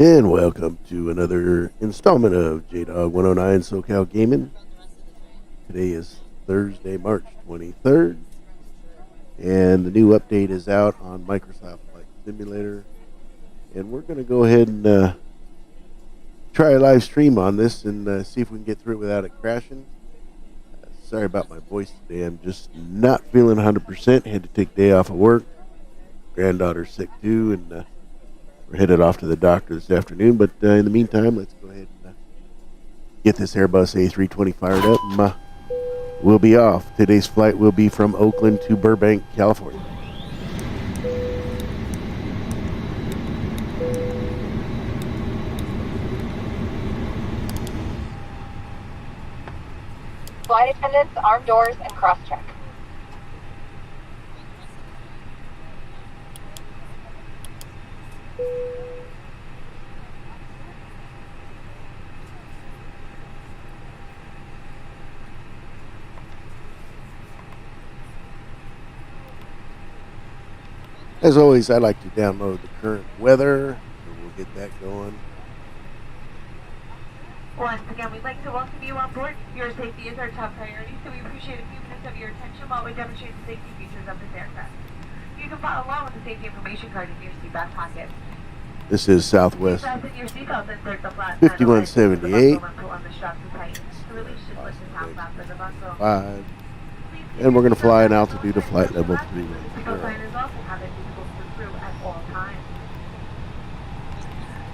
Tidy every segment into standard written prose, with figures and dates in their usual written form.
And welcome to another installment of Jdog109socal Gaming. Today is Thursday, March 23rd, and the new update is out on Microsoft Flight Simulator. And we're going to go ahead and try a live stream on this and see if we can get through it without it crashing. Sorry about my voice today. I'm just not feeling 100%. Had to take a day off of work. Granddaughter's sick too, and we're headed off to the doctor this afternoon, but in the meantime, let's go ahead and get this Airbus A320 fired up, and we'll be off. Today's flight will be from Oakland to Burbank, California. Flight attendants, arm doors, and cross-check. As always, I like to download the current weather, so we'll get that going. Once again, we'd like to welcome you on board. Your safety is our top priority, so we appreciate a few minutes of your attention while we demonstrate the safety features of this aircraft. You can follow along with the safety information card in your seat back pocket. This is Southwest 5178. 5. And we're going to fly an altitude of flight level 310.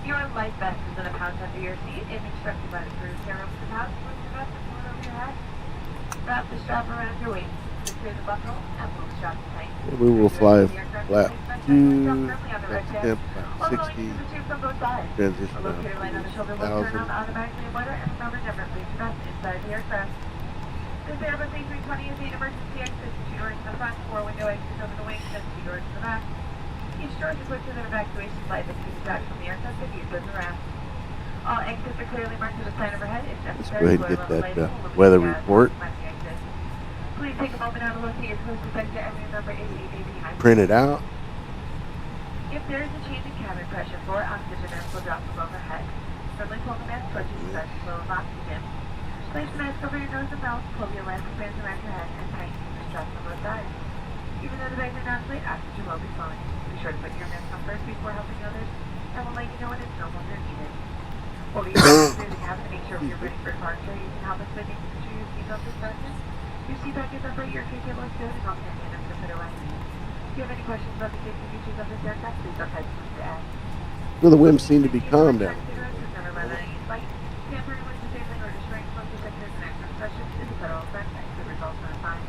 Your life vest is in a pouch under your seat and instructed by the crew. Tear up the pouch, push the vest and pull it over your head. Wrap the strap around your waist. Secure the buckle and pull the strap tight. And we will fly flap 2, temp about 60, transition out to 1,000. This Airbus A320 is 8 emergency exits, 2 doors in the front, 4 window exits over the wings, and 2 doors in the back. Each door is equipped with an evacuation slide that keeps back from the aircraft if used as a ramp. All exits are clearly marked with a sign overhead if necessary. Let's go ahead and get that weather report. Please take a moment now to locate your closest exit and remember ABB. Print it out. If there is a change in cabin pressure, 4 oxygen masks will drop from overhead. Firmly pull the mask towards you to start the flow of oxygen. Place the mask over your nose and mouth, pull the elastic bands around your head, and tighten the straps on both sides. Even though the bags are non-slate, oxygen will be flowing. Be sure to put your mask on first before helping others, and we'll let you know when it's no longer needed. While we use the cabin to make sure you're ready for departure, you can help us by making sure your seatbelt is fastened. Your seat back is upright, your key cable is good, and all hand items are put away. If you have any questions about the safety features of this aircraft, please don't hesitate to ask. Well, the winds seem to be calm down. Tampering with disabling or destroying smoke detectors and access questions is a federal offense and could result in a fine.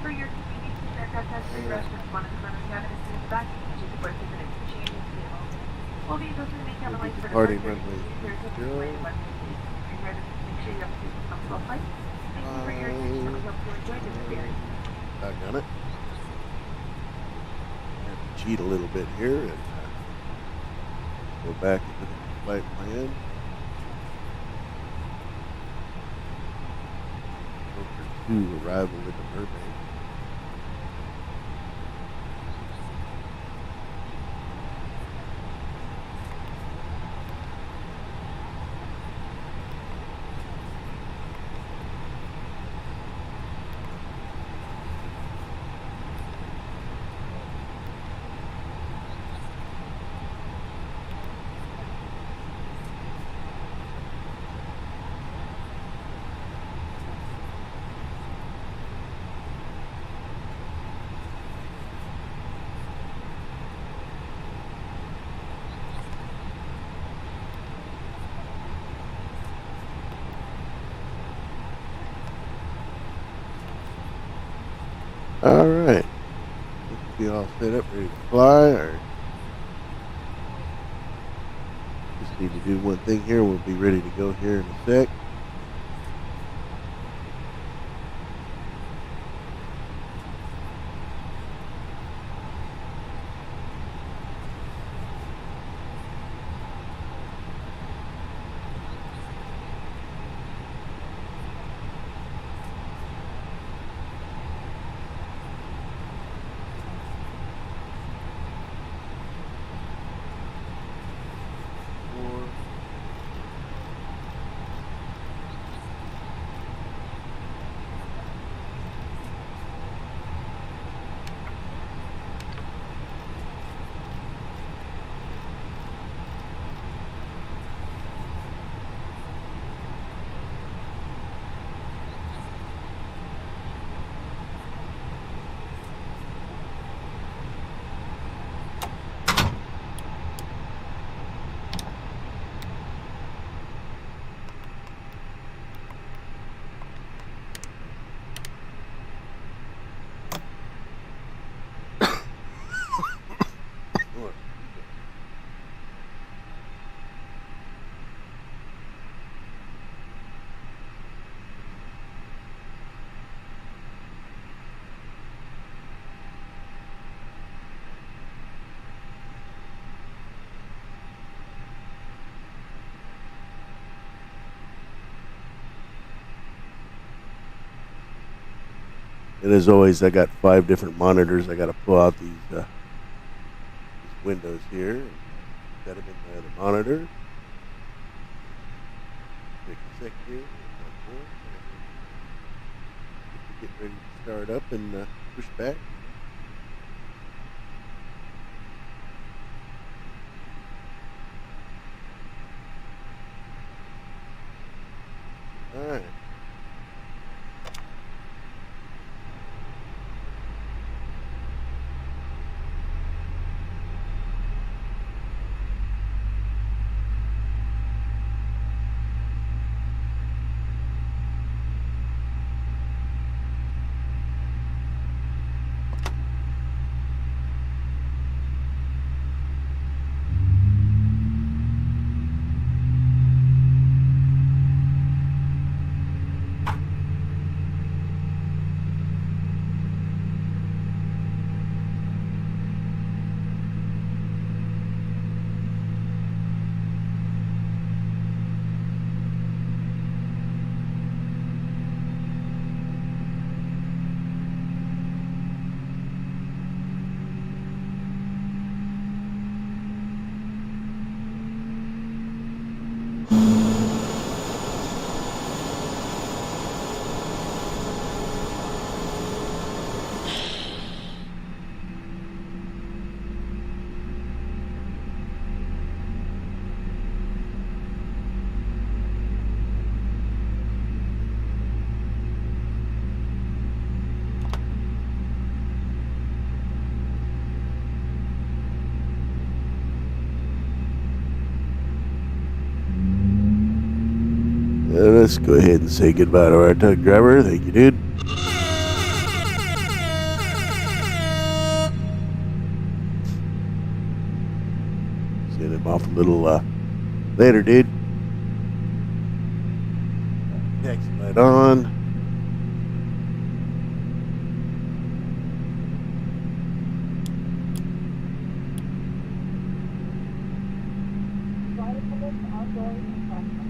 For your convenience, this aircraft has 3 restrooms, one in the front of the cabin and 2 in the back, each is equipped with an interchangeable table. We'll be posting the main cabin lights for Departing departure. runway 0. Make sure you have a comfortable flight. Thank you for your attention. We hope you enjoyed this experience. Back on it. Have to cheat a little bit here and go back into the flight plan. Arrival into Burbank. All right, let's be all set up, ready to fly. Or just need to do one thing here. We'll be ready to go here in a sec. And as always, I got 5 different monitors. I got to pull out these windows here and set them in the other monitor. Take a sec here. Get ready to start up and push back. All right. Let's go ahead and say goodbye to our tug driver. Thank you, dude. Send him off a little later, dude. Taxi light on. Flight attendants, outdoors, and cross-check.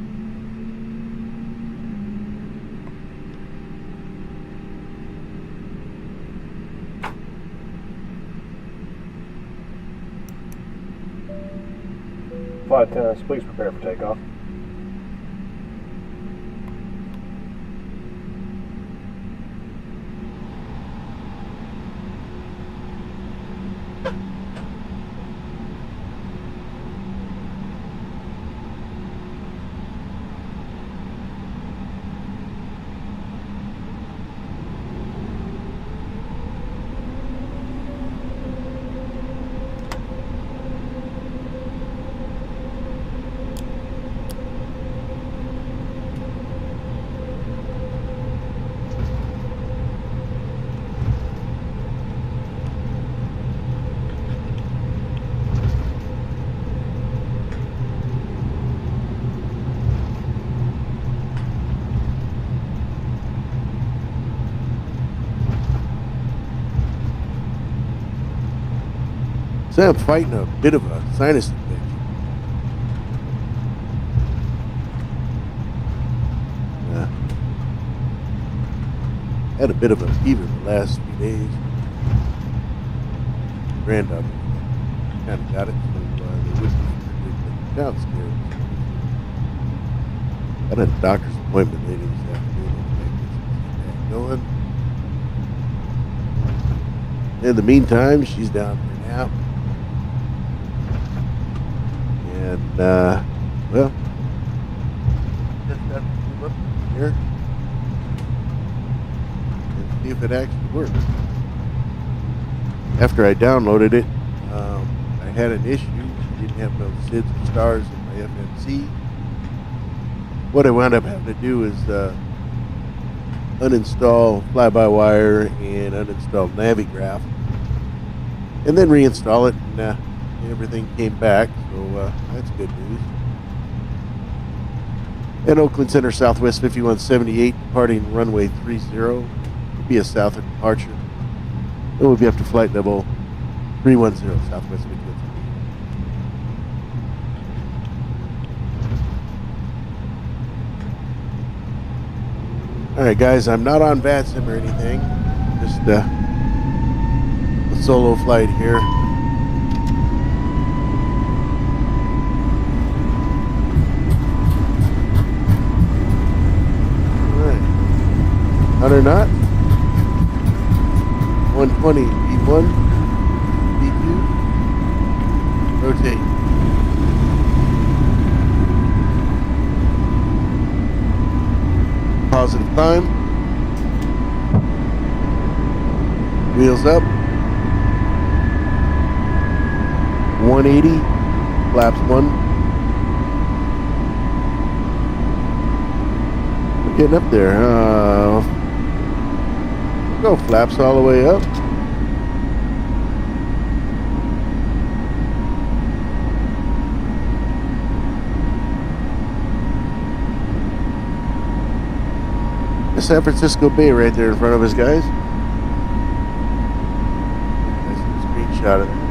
Flight attendants, please prepare for takeoff. So I'm fighting a bit of a sinus infection. Had a bit of a fever the last few days. Granddaughter kind of got it, so they wouldn't be the town scared. I had a doctor's appointment later this afternoon. Going. In the meantime, she's down for a nap. And, well, just got to look here and see if it actually works. After I downloaded it, I had an issue. I didn't have no SIDS or stars in my FMC. What I wound up having to do is uninstall fly-by-wire and uninstall Navigraph, and then reinstall it, and everything came back, so that's good news. And Oakland Center Southwest 5178, departing runway 30, will be a southward departure. And we'll be up to flight level 310 Southwest 5178. Alright guys, I'm not on VATSIM or anything. Just a solo flight here. Alright. 100 knots. 120 V1. V2. Rotate. Positive climb. Wheels up. 180. Flaps 1. We're getting up there. Go flaps all the way up. The San Francisco Bay right there in front of us, guys. Nice little screenshot of that.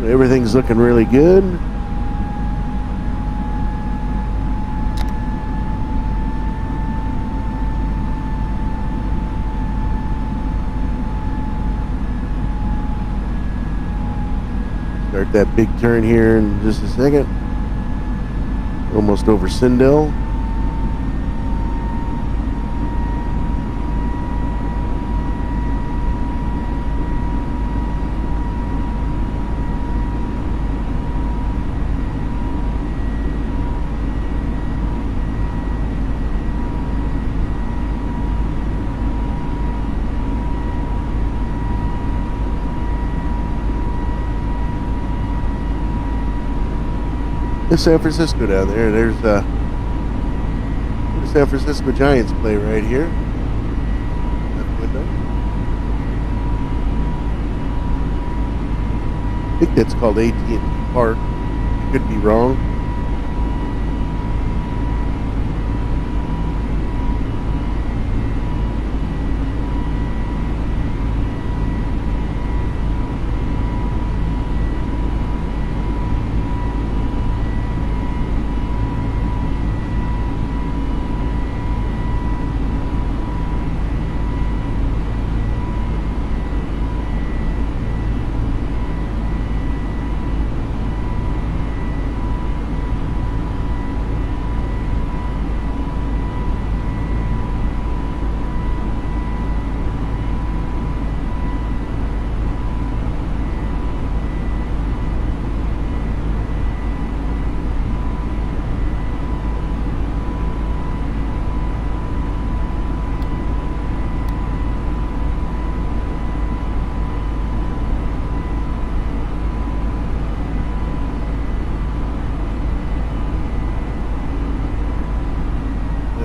Everything's looking really good. Start that big turn here in just a second. Almost over Sindel. There's San Francisco down there. There's the San Francisco Giants play right here. Left window. I think that's called AT&T Park. Could be wrong.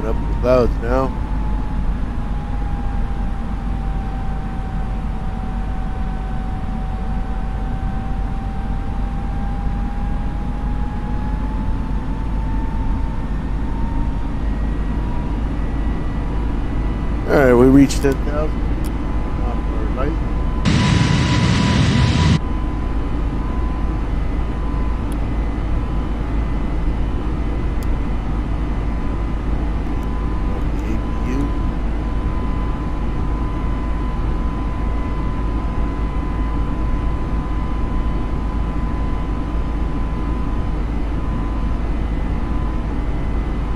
Up the clouds now. Alright, we reached 10,000. Off our light.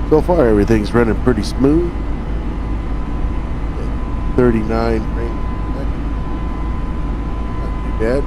So far, everything's running pretty smooth. 39 frames per second. Not too bad.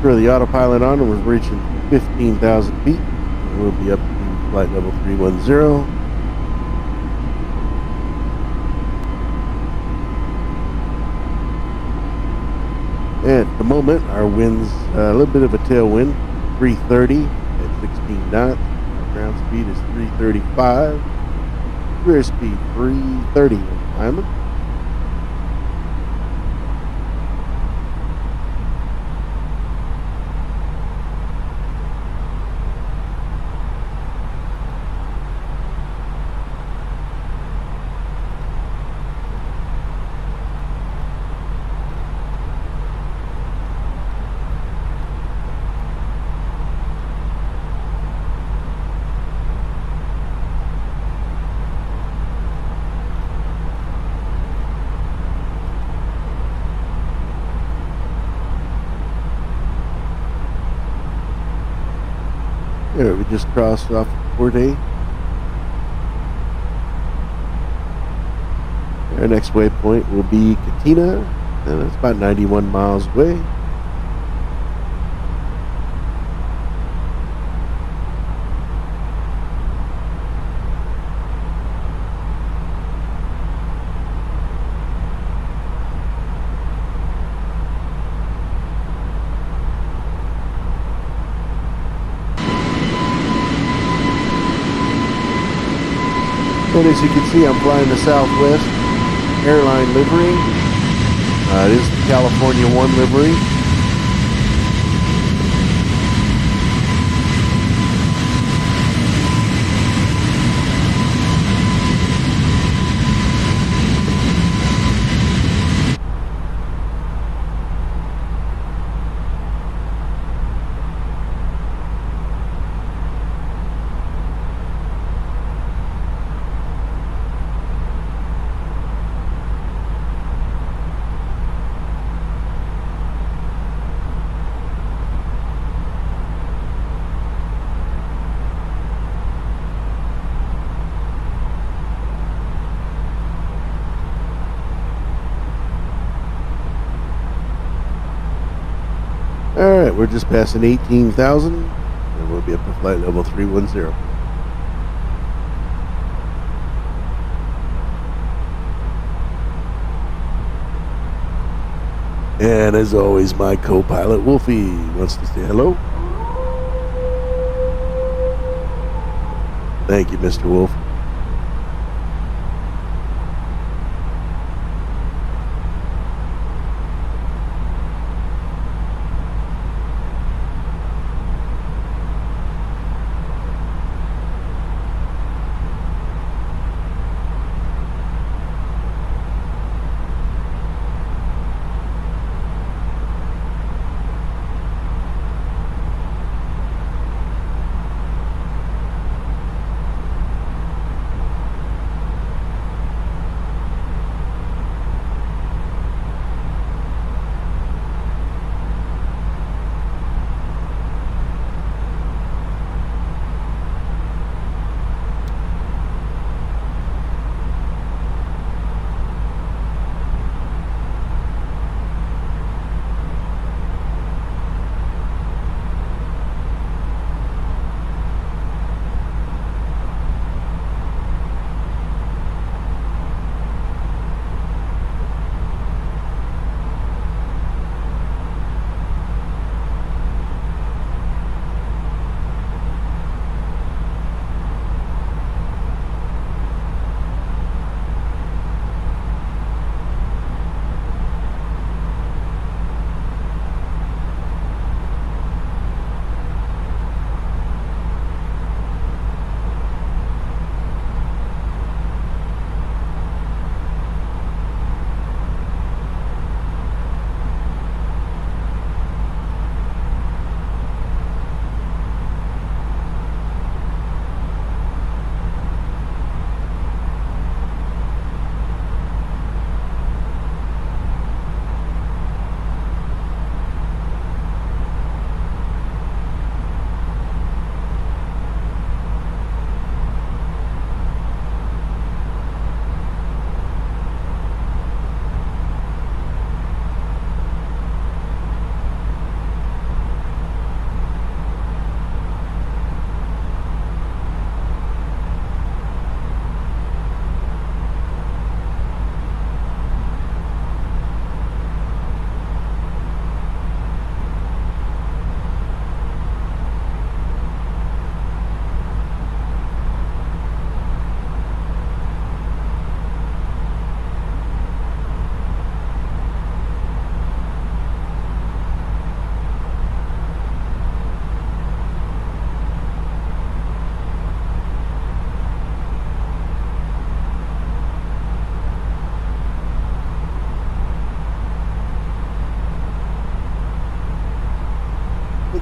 Throw the autopilot on and we're reaching 15,000 feet. And we'll be up to flight level 310. At the moment, our wind's a little bit of a tailwind, 330 at 16 knots. Our ground speed is 335. Rear speed 330 when climbing. There, we just crossed off Port A. Our next waypoint will be Katina, and it's about 91 miles away. And as you can see, I'm flying the Southwest airline livery. It is the California 1 livery. Alright, we're just passing 18,000 and we'll be up to flight level 310. And as always, my co-pilot Wolfie wants to say hello. Thank you, Mr. Wolf.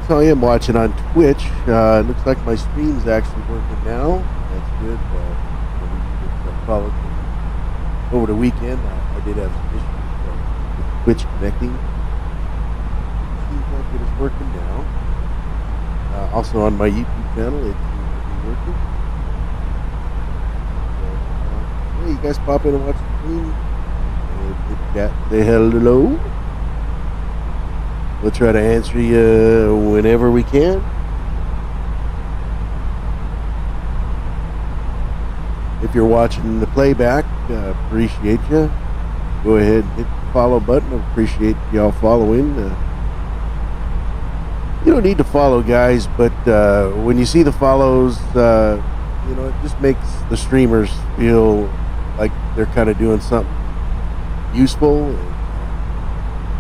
So I am watching on Twitch. It looks like my stream's actually working now. That's good. Followed me over the weekend. I did have some issues with Twitch connecting. Seems like it is working now. Also on my YouTube channel, it seems to be working. So, hey, you guys pop in and watch the stream. Hit chat, say hello. We'll try to answer you whenever we can. If you're watching the playback, appreciate you. Go ahead and hit the follow button. I appreciate y'all following. You don't need to follow, guys, but when you see the follows, it just makes the streamers feel like they're kind of doing something useful.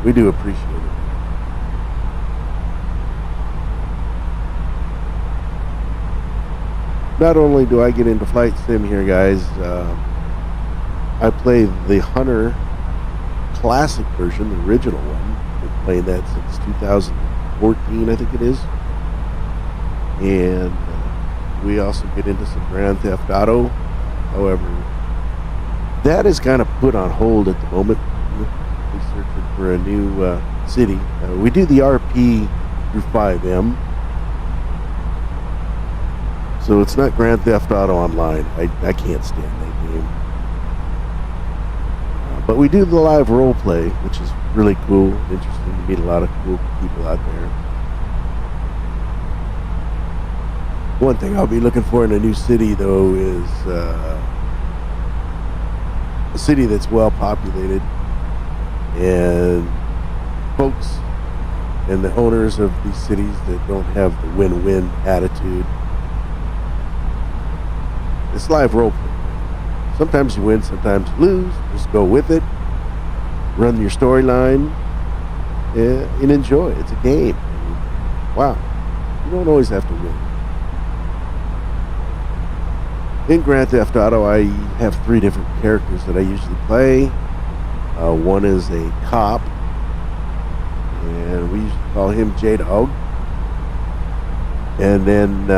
We do appreciate it. Not only do I get into Flight Sim here, guys, I play the Hunter Classic version, the original one. Been playing that since 2014, I think it is. And we also get into some Grand Theft Auto. However, that is kind of put on hold at the moment. We're searching for a new city. We do the RP through 5M. So it's not Grand Theft Auto Online. I can't stand that game. But we do the live role play, which is really cool, interesting to meet a lot of cool people out there. One thing I'll be looking for in a new city, though, is a city that's well populated and folks and the owners of these cities that don't have the win-win attitude. It's live role play. Sometimes you win, sometimes you lose. Just go with it. Run your storyline and enjoy. It's a game. Wow. You don't always have to win. In Grand Theft Auto, I have 3 different characters that I usually play. One is a cop, and we usually call him Jdog. And then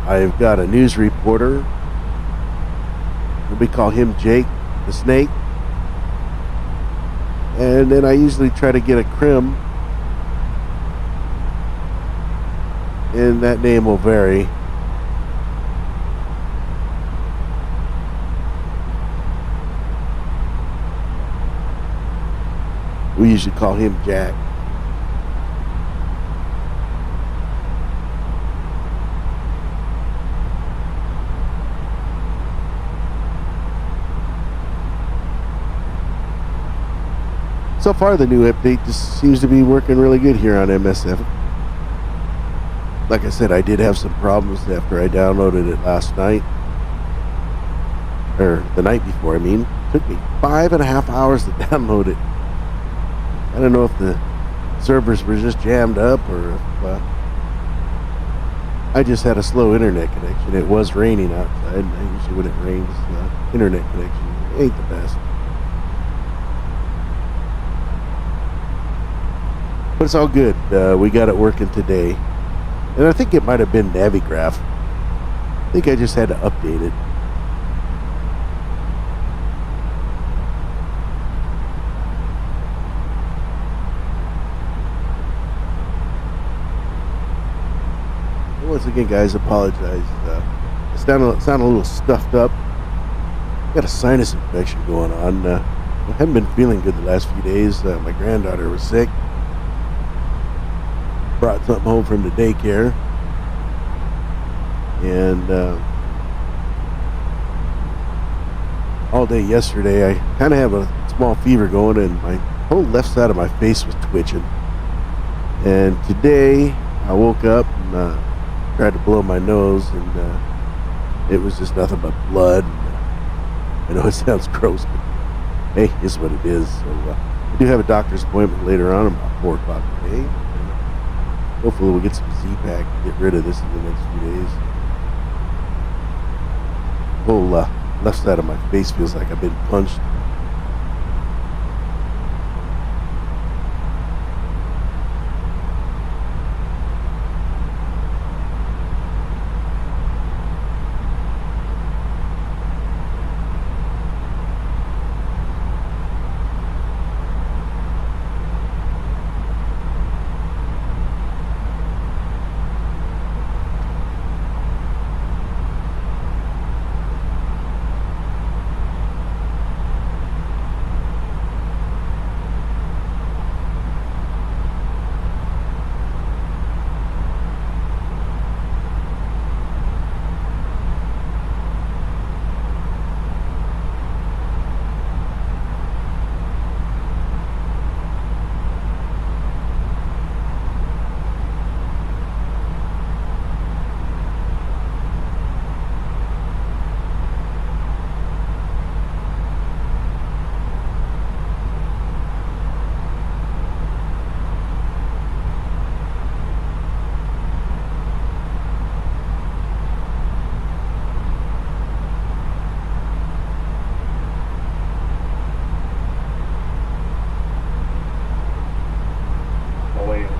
I've got a news reporter. We call him Jake the Snake. And then I usually try to get a crim. And that name will vary. We usually call him Jack. So far, the new update just seems to be working really good here on MSFS. Like I said, I did have some problems after I downloaded it last night. Or the night before, I mean. It took me 5.5 hours to download it. I don't know if the servers were just jammed up or if I just had a slow internet connection. It was raining outside. And usually when it rains, the internet connection ain't the best. But it's all good. We got it working today. And I think it might have been Navigraph. I think I just had to update it. Once again, guys, apologize. I sound a little stuffed up. Got a sinus infection going on. I haven't been feeling good the last few days. My granddaughter was sick. Brought something home from the daycare. And all day yesterday, I kind of have a small fever going, and my whole left side of my face was twitching. And today, I woke up and tried to blow my nose, and it was just nothing but blood. I know it sounds gross, but hey, it's what it is. So I do have a doctor's appointment later on about 4 o'clock today. Hopefully we'll get some Z-Pack to get rid of this in the next few days. The whole left side of my face feels like I've been punched.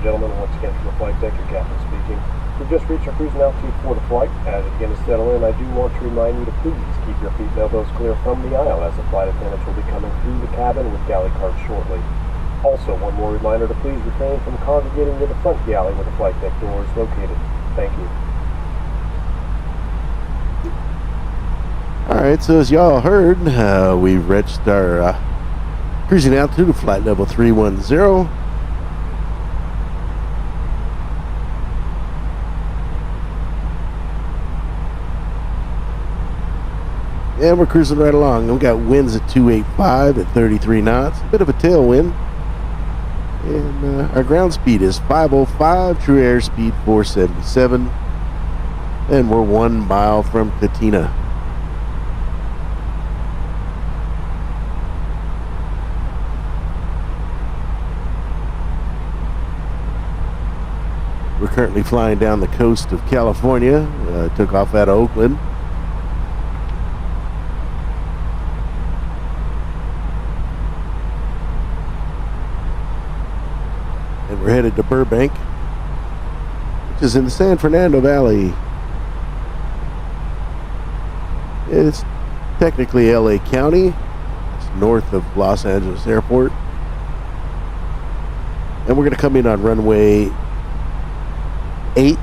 and gentlemen, once again from the flight deck, your captain speaking. We've just reached our cruising altitude for the flight. As it begins to settle in, I do want to remind you to please keep your feet and elbows clear from the aisle, as the flight attendants will be coming through the cabin with galley carts shortly. Also, one more reminder to please refrain from congregating near the front galley where the flight deck door is located. Thank you. Alright, so as y'all heard, we've reached our cruising altitude of flight level 310. And we're cruising right along. We've got winds at 285 at 33 knots. A bit of a tailwind. And our ground speed is 505, true airspeed 477. And we're 1 mile from Katina. We're currently flying down the coast of California. Took off out of Oakland. And we're headed to Burbank, which is in the San Fernando Valley. It's technically LA County. It's north of Los Angeles Airport. And we're going to come in on runway 8,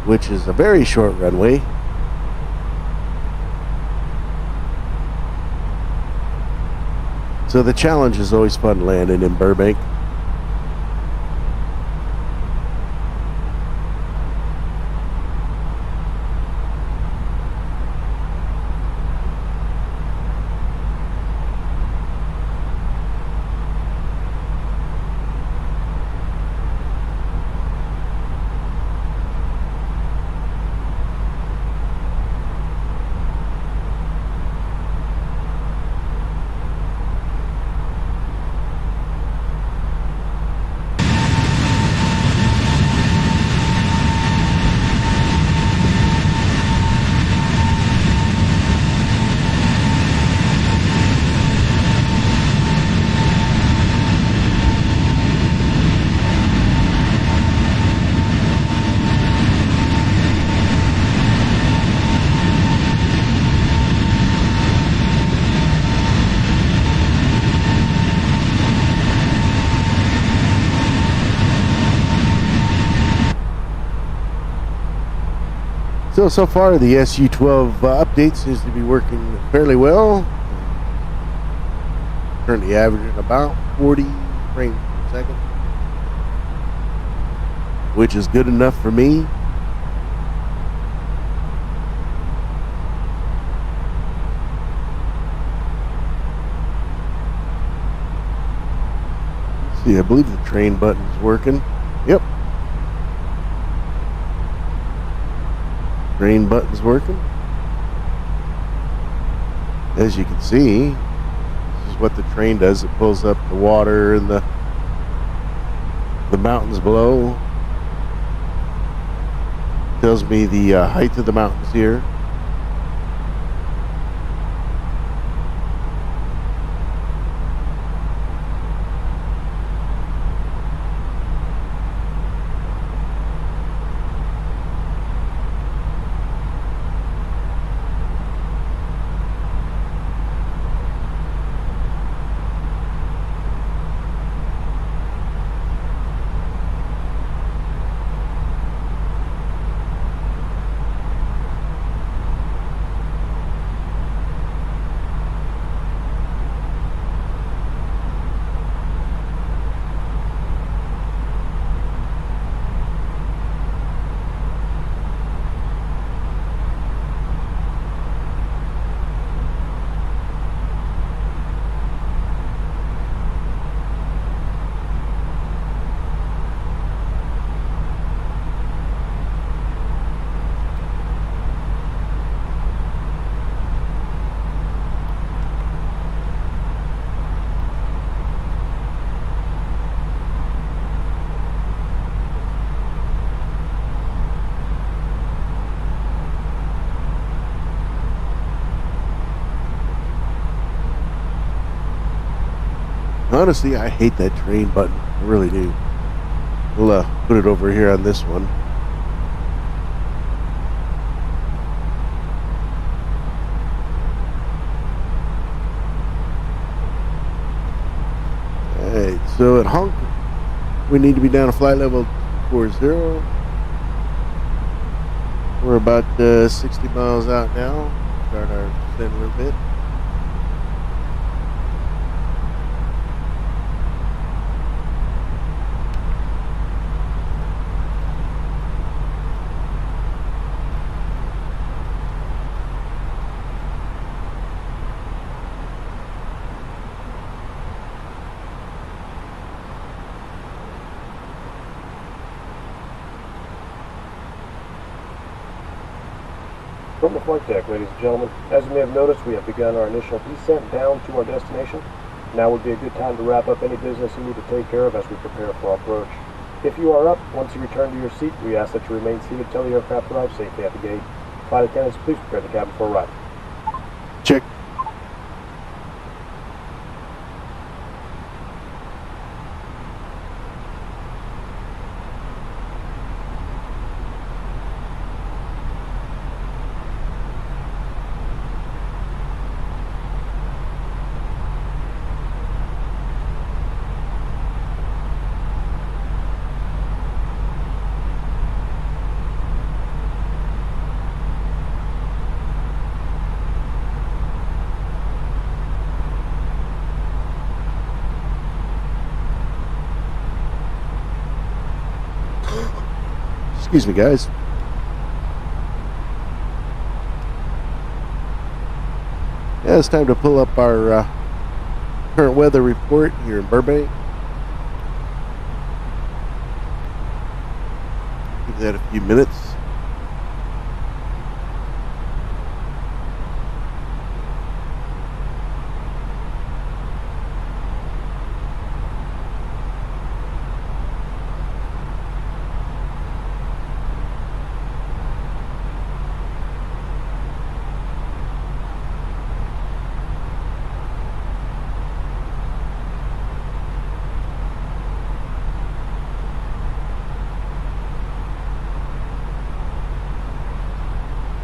which is a very short runway. So the challenge is always fun landing in Burbank. So far the SU-12 update seems to be working fairly well. Currently averaging about 40 frames per second, which is good enough for me. Let's see, I believe the train button's working. Yep. Train button's working. As you can see, this is what the train does. It pulls up the water and the mountains below. Tells me the height of the mountains here. Honestly, I hate that train button. I really do. We'll put it over here on this one. Alright, so at Honk, we need to be down to flight level 40. We're about 60 miles out now. Start our descent a little bit. From the flight deck, ladies and gentlemen, as you may have noticed, we have begun our initial descent down to our destination. Now would be a good time to wrap up any business you need to take care of as we prepare for our approach. If you are up, once you return to your seat, we ask that you remain seated until the aircraft arrives safely at the gate. Flight attendants, please prepare the cabin for arrival. Check. Excuse me, guys. Yeah, it's time to pull up our current weather report here in Burbank. Give that a few minutes.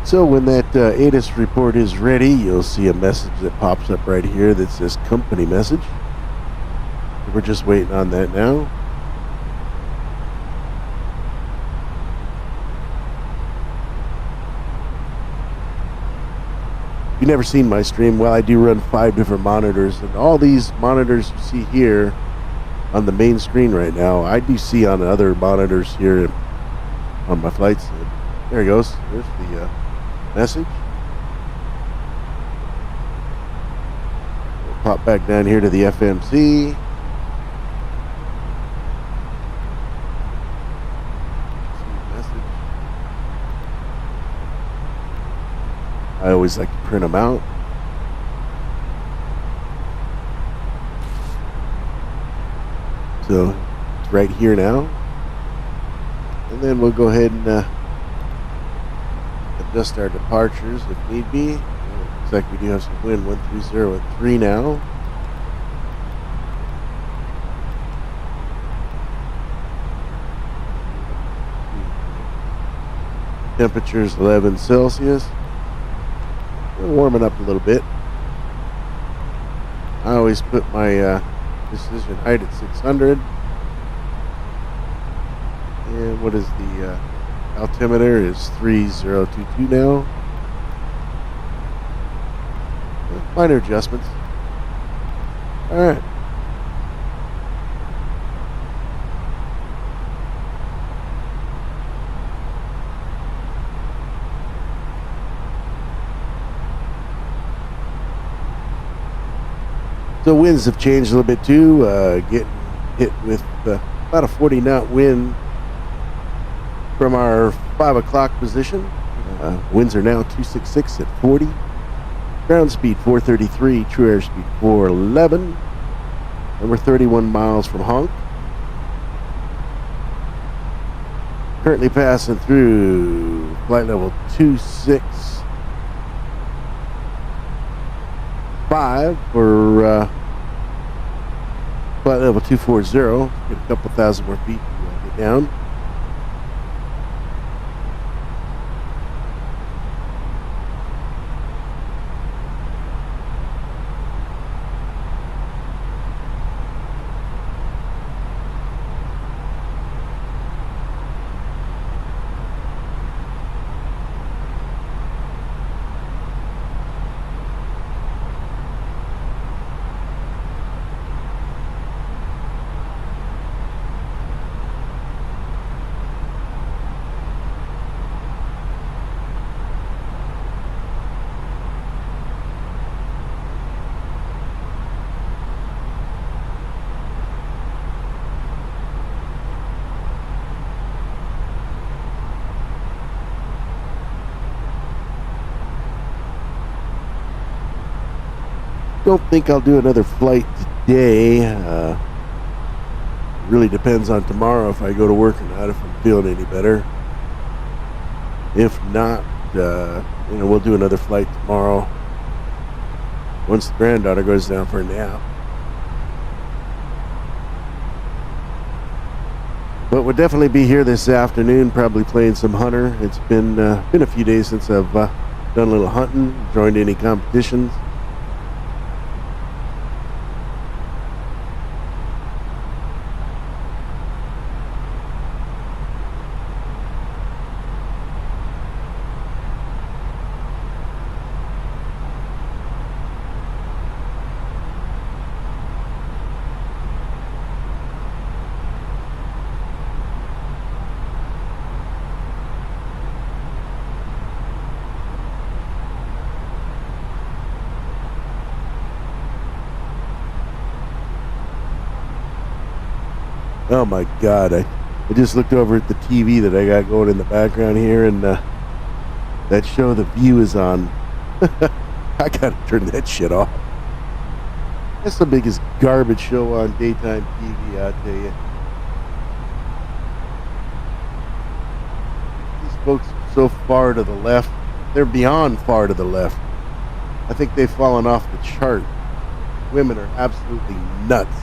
So when that ATIS report is ready, you'll see a message that pops up right here that says company message. We're just waiting on that now. If you've never seen my stream, well, I do run 5 different monitors, and all these monitors you see here on the main screen right now, I do see on other monitors here on my flight sim. There it goes. There's the message. We'll pop back down here to the FMC. I always like to print them out. So it's right here now. And then we'll go ahead and adjust our departures if need be. Looks like we do have some wind 130 now. Temperature's 11 Celsius. We're warming up a little bit. I always put my decision height at 600. And what is the altimeter is 3022 now. Minor adjustments. Alright. So winds have changed a little bit too. Getting hit with about a 40 knot wind from our 5 o'clock position. Winds are now 266 at 40. Ground speed 433, true air speed 411. And we're 31 miles from Honk. Currently passing through flight level 265 for flight level 240. Get a couple thousand more feet. Get down. Don't think I'll do another flight today. Really depends on tomorrow if I go to work or not, if I'm feeling any better. If not, we'll do another flight tomorrow once the granddaughter goes down for a nap. But we'll definitely be here this afternoon, probably playing some hunter. It's been a few days since I've done a little hunting, joined any competitions. Oh my God, I just looked over at the TV that I got going in the background here, and that show The View is on. I gotta turn that shit off. That's the biggest garbage show on daytime TV, I'll tell you. These folks are so far to the left. They're beyond far to the left. I think they've fallen off the chart. Women are absolutely nuts.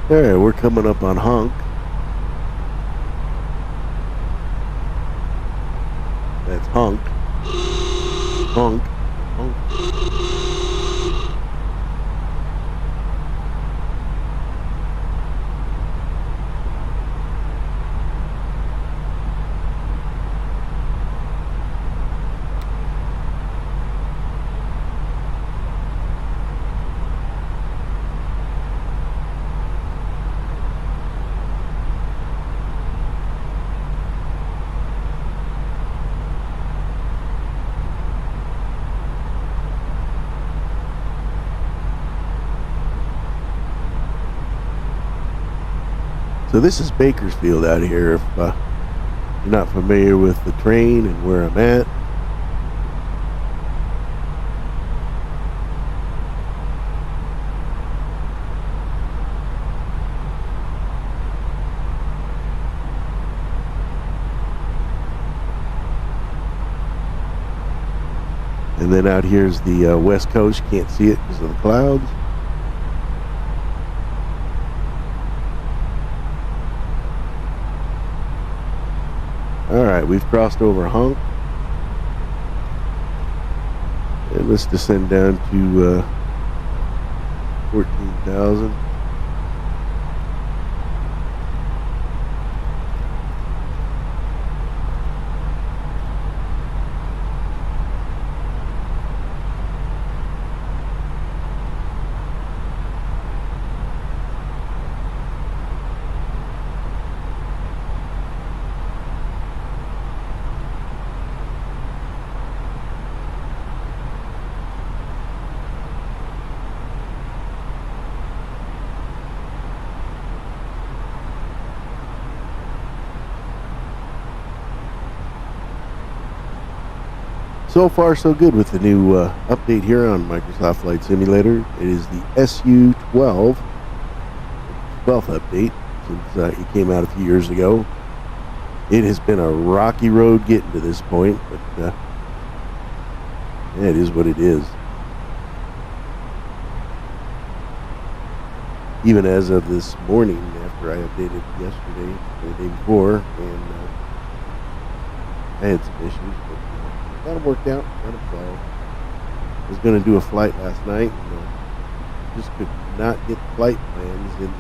Alright, we're coming up on Honk. That's Honk. Honk. Honk. So this is Bakersfield out here, if you're not familiar with the train and where I'm at. And then out here's the west coast. Can't see it because of the clouds. Alright, we've crossed over Honk. And let's descend down to 14,000. So far, so good with the new update here on Microsoft Flight Simulator. It is the SU12, 12th update since it came out a few years ago. It has been a rocky road getting to this point, but yeah, it is what it is. Even as of this morning, after I updated yesterday or the day before, and I had some issues, but got them worked out, got them solved. I was going to do a flight last night, and just could not get flight plans in the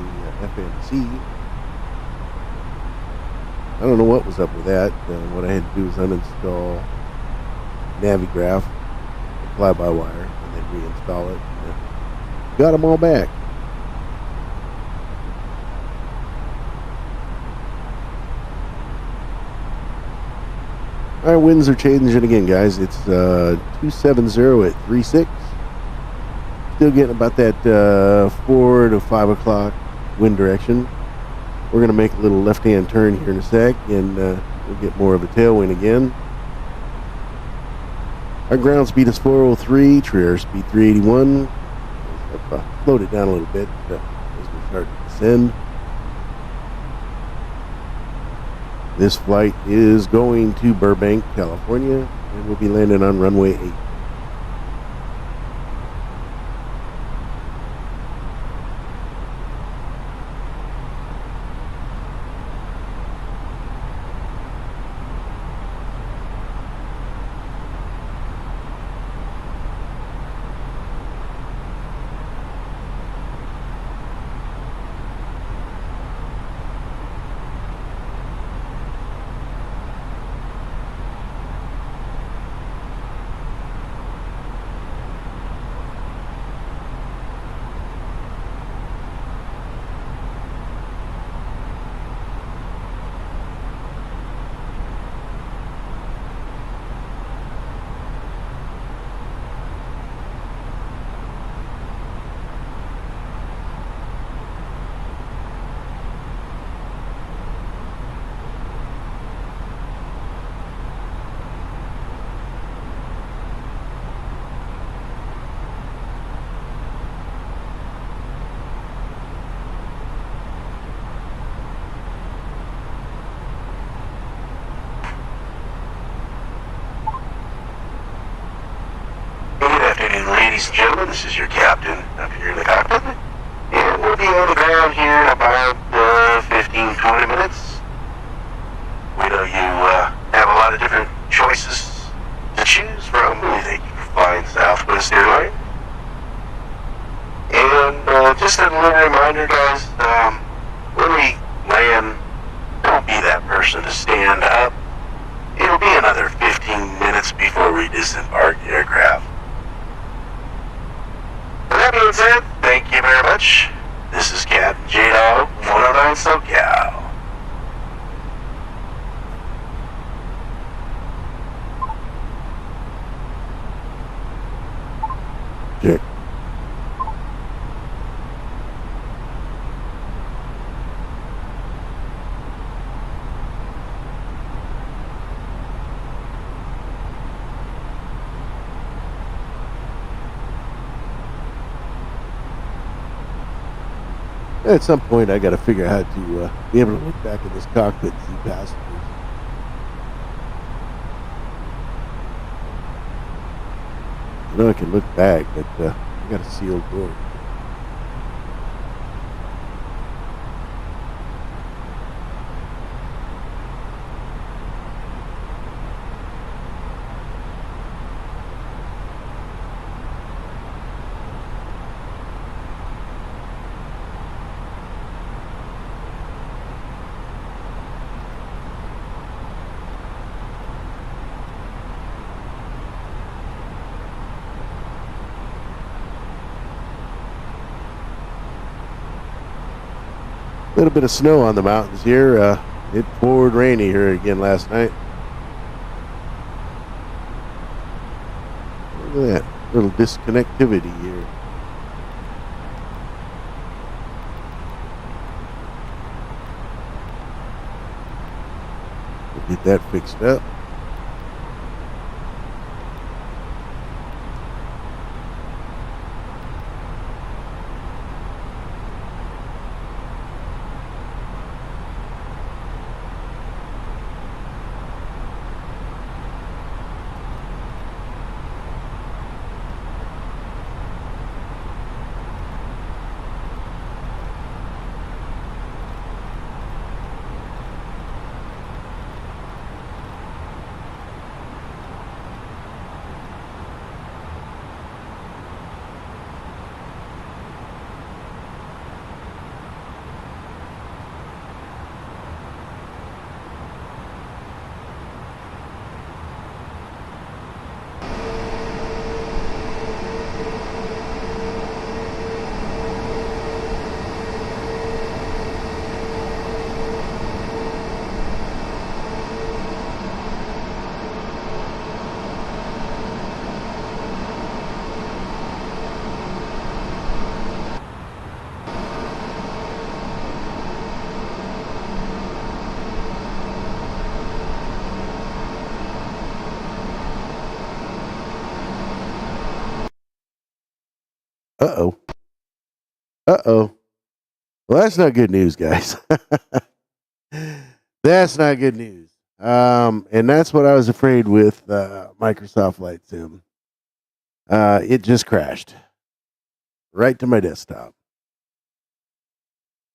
FMC. I don't know what was up with that. What I had to do was uninstall Navigraph, fly-by-wire, and then reinstall it. Got them all back. Our winds are changing again, guys. It's 270 at 36. Still getting about that 4 to 5 o'clock wind direction. We're going to make a little left-hand turn here in a sec, and we'll get more of a tailwind again. Our ground speed is 403, tree air speed 381. Slowed it down a little bit as we start to descend. This flight is going to Burbank, California, and we'll be landing on runway 8. Ladies and gentlemen, this is your captain up here in the cockpit, and we'll be on the ground here in about 15-20 minutes. We know you have a lot of different choices to choose from. We thank you for flying Southwest Airlines. And just a little reminder, guys, when we land, don't be that person to stand up. It'll be another 15 minutes before we disembark the aircraft. That being said, thank you very much. This is Captain Jdog109socal. Check. At some point, I got to figure out how to be able to look back in this cockpit and see passengers. I know I can look back, but I got a sealed door. A little bit of snow on the mountains here. It poured rainy here again last night. Look at that little disconnectivity here. We'll get that fixed up. Uh-oh. Uh-oh. Well, that's not good news, guys. That's not good news. And that's what I was afraid with Microsoft Flight Sim. It just crashed right to my desktop.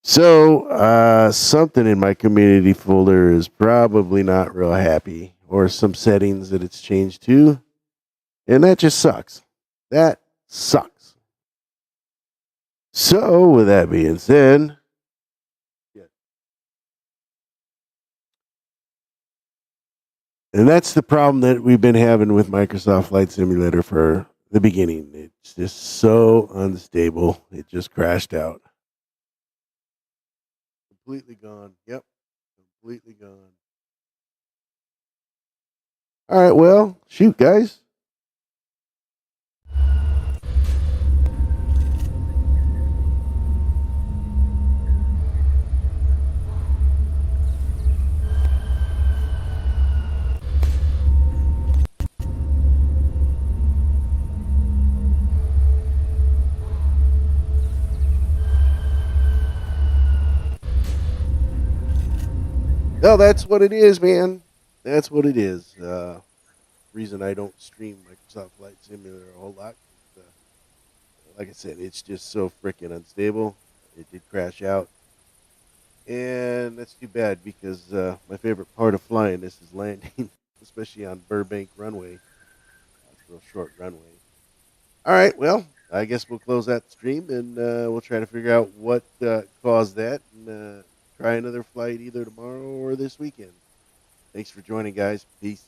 So something in my community folder is probably not real happy, or some settings that it's changed to, and that just sucks. That sucks. So with that being said, and that's the problem that we've been having with Microsoft Flight Simulator for the beginning. It's just so unstable. It just crashed out. Completely gone. Yep. Completely gone. All right, well, shoot, guys. No, that's what it is, man. That's what it is. Reason I don't stream Microsoft Flight Simulator a whole lot. Like I said, it's just so freaking unstable. It did crash out. And that's too bad because my favorite part of flying this is landing, especially on Burbank runway. It's a real short runway. All right, well, I guess we'll close that stream and we'll try to figure out what caused that and try another flight either tomorrow or this weekend. Thanks for joining, guys. Peace.